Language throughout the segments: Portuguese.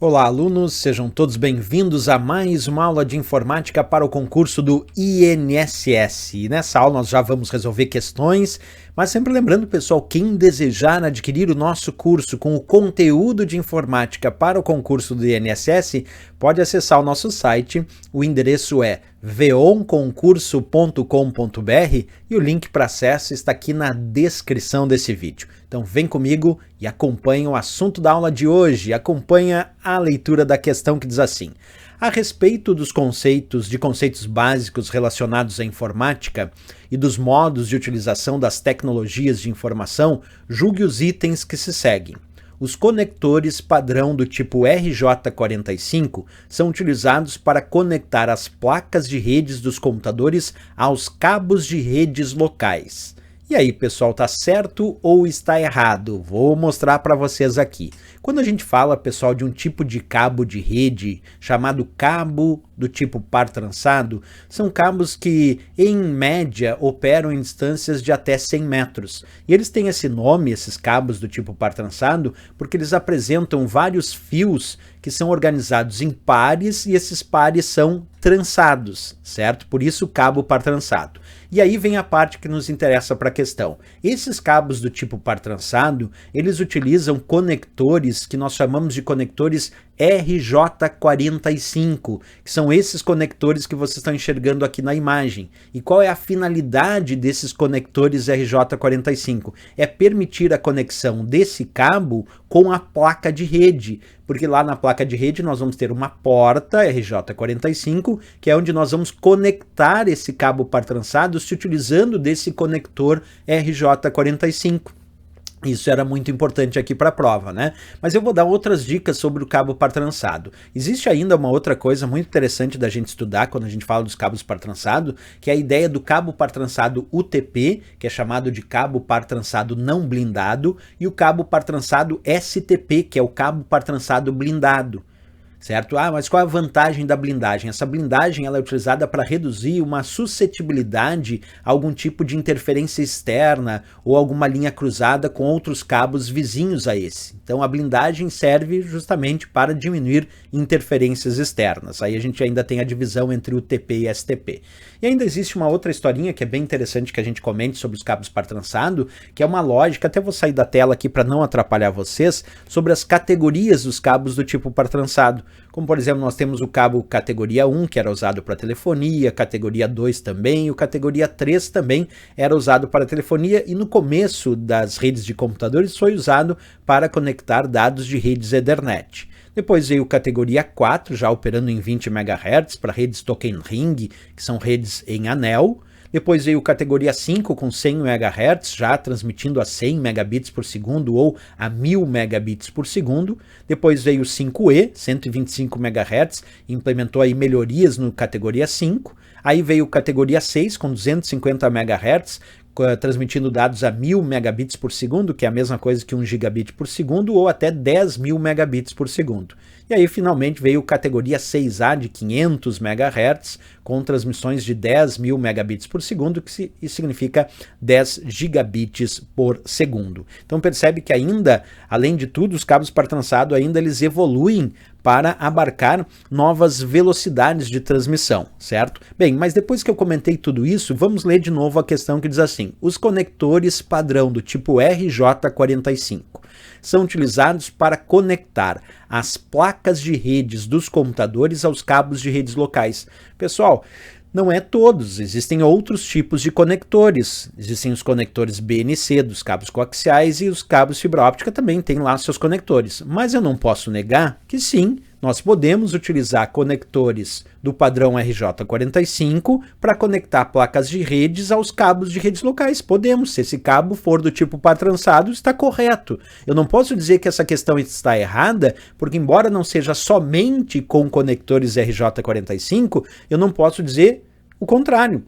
Olá, alunos, sejam todos bem-vindos a mais uma aula de informática para o concurso do INSS. E nessa aula nós já vamos resolver questões, mas sempre lembrando, pessoal, quem desejar adquirir o nosso curso com o conteúdo de informática para o concurso do INSS, pode acessar o nosso site. O endereço é veonconcurso.com.br e o link para acesso está aqui na descrição desse vídeo. Então vem comigo e acompanha o assunto da aula de hoje, acompanha a leitura da questão que diz assim: a respeito dos conceitos básicos relacionados à informática e dos modos de utilização das tecnologias de informação, julgue os itens que se seguem. Os conectores padrão do tipo RJ45 são utilizados para conectar as placas de redes dos computadores aos cabos de redes locais. E aí, pessoal, tá certo ou está errado? Vou mostrar para vocês aqui. Quando a gente fala, pessoal, de um tipo de cabo de rede chamado cabo do tipo par trançado, são cabos que, em média, operam em distâncias de até 100 metros. E eles têm esse nome, esses cabos do tipo par trançado, porque eles apresentam vários fios que são organizados em pares e esses pares são trançados, certo? Por isso o cabo par trançado. E aí vem a parte que nos interessa para a questão. Esses cabos do tipo par trançado, eles utilizam conectores que nós chamamos de conectores RJ45, que são esses conectores que vocês estão enxergando aqui na imagem. E qual é a finalidade desses conectores RJ45? É permitir a conexão desse cabo com a placa de rede, porque lá na placa de rede nós vamos ter uma porta RJ45, que é onde nós vamos conectar esse cabo par trançado se utilizando desse conector RJ45. Isso era muito importante aqui para a prova, né? Mas eu vou dar outras dicas sobre o cabo par trançado. Existe ainda uma outra coisa muito interessante da gente estudar quando a gente fala dos cabos par trançado, que é a ideia do cabo par trançado UTP, que é chamado de cabo par trançado não blindado, e o cabo par trançado STP, que é o cabo par trançado blindado. Certo? Mas qual é a vantagem da blindagem? Essa blindagem ela é utilizada para reduzir uma suscetibilidade a algum tipo de interferência externa ou alguma linha cruzada com outros cabos vizinhos a esse. Então a blindagem serve justamente para diminuir interferências externas. Aí a gente ainda tem a divisão entre UTP e STP. E ainda existe uma outra historinha que é bem interessante que a gente comente sobre os cabos par trançado, que é uma lógica, até vou sair da tela aqui para não atrapalhar vocês, sobre as categorias dos cabos do tipo par trançado. Como, por exemplo, nós temos o cabo categoria 1, que era usado para telefonia, categoria 2 também, e o categoria 3 também era usado para telefonia, e no começo das redes de computadores foi usado para conectar dados de redes Ethernet. Depois veio categoria 4, já operando em 20 MHz, para redes Token Ring, que são redes em anel. Depois veio categoria 5 com 100 MHz, já transmitindo a 100 megabits por segundo ou a 1000 megabits por segundo. Depois veio o 5E, 125 MHz, implementou aí melhorias no categoria 5. Aí veio categoria 6 com 250 MHz, transmitindo dados a 1000 megabits por segundo, que é a mesma coisa que 1 gigabit por segundo, ou até 10.000 megabits por segundo. E aí finalmente veio categoria 6A de 500 MHz, com transmissões de 10.000 megabits por segundo, que significa 10 gigabits por segundo. Então percebe que ainda, além de tudo, os cabos par trançado ainda eles evoluem para abarcar novas velocidades de transmissão, certo? Bem, mas depois que eu comentei tudo isso, vamos ler de novo a questão que diz assim: os conectores padrão do tipo RJ45 são utilizados para conectar as placas de redes dos computadores aos cabos de redes locais. Pessoal, não é todos, existem outros tipos de conectores. Existem os conectores BNC dos cabos coaxiais e os cabos fibra óptica também têm lá seus conectores. Mas eu não posso negar que sim, nós podemos utilizar conectores do padrão RJ45 para conectar placas de redes aos cabos de redes locais. Podemos, se esse cabo for do tipo par trançado, está correto. Eu não posso dizer que essa questão está errada, porque embora não seja somente com conectores RJ45, eu não posso dizer o contrário.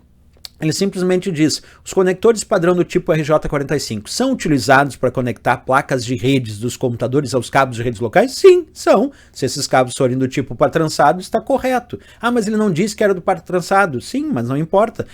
Ele simplesmente diz: os conectores padrão do tipo RJ45 são utilizados para conectar placas de redes dos computadores aos cabos de redes locais? Sim, são. Se esses cabos forem do tipo par trançado, está correto. Mas ele não disse que era do par trançado. Sim, mas não importa.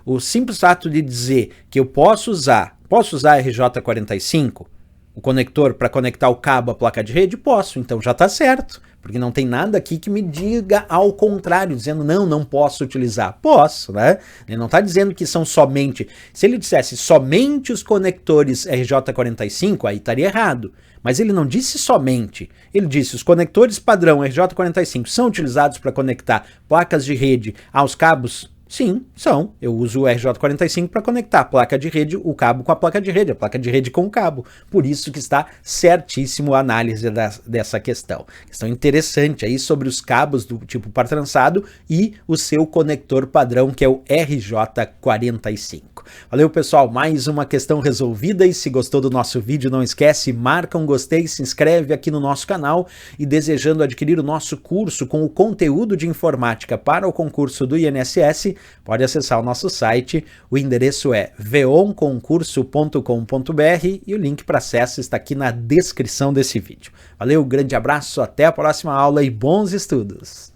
O simples fato de dizer que eu posso usar RJ45, o conector para conectar o cabo à placa de rede? Posso, então já está certo, porque não tem nada aqui que me diga ao contrário, dizendo não posso utilizar. Posso, né? Ele não está dizendo que são somente... Se ele dissesse somente os conectores RJ45, aí estaria errado. Mas ele não disse somente, ele disse os conectores padrão RJ45 são utilizados para conectar placas de rede aos cabos? Sim, são. Eu uso o RJ45 para conectar a placa de rede, o cabo com a placa de rede com o cabo. Por isso que está certíssimo a análise dessa questão. Questão interessante aí sobre os cabos do tipo par trançado e o seu conector padrão, que é o RJ45. Valeu, pessoal, mais uma questão resolvida, e se gostou do nosso vídeo, não esquece, marca um gostei, se inscreve aqui no nosso canal, e desejando adquirir o nosso curso com o conteúdo de informática para o concurso do INSS, pode acessar o nosso site, o endereço é veonconcurso.com.br e o link para acesso está aqui na descrição desse vídeo. Valeu, grande abraço, até a próxima aula e bons estudos!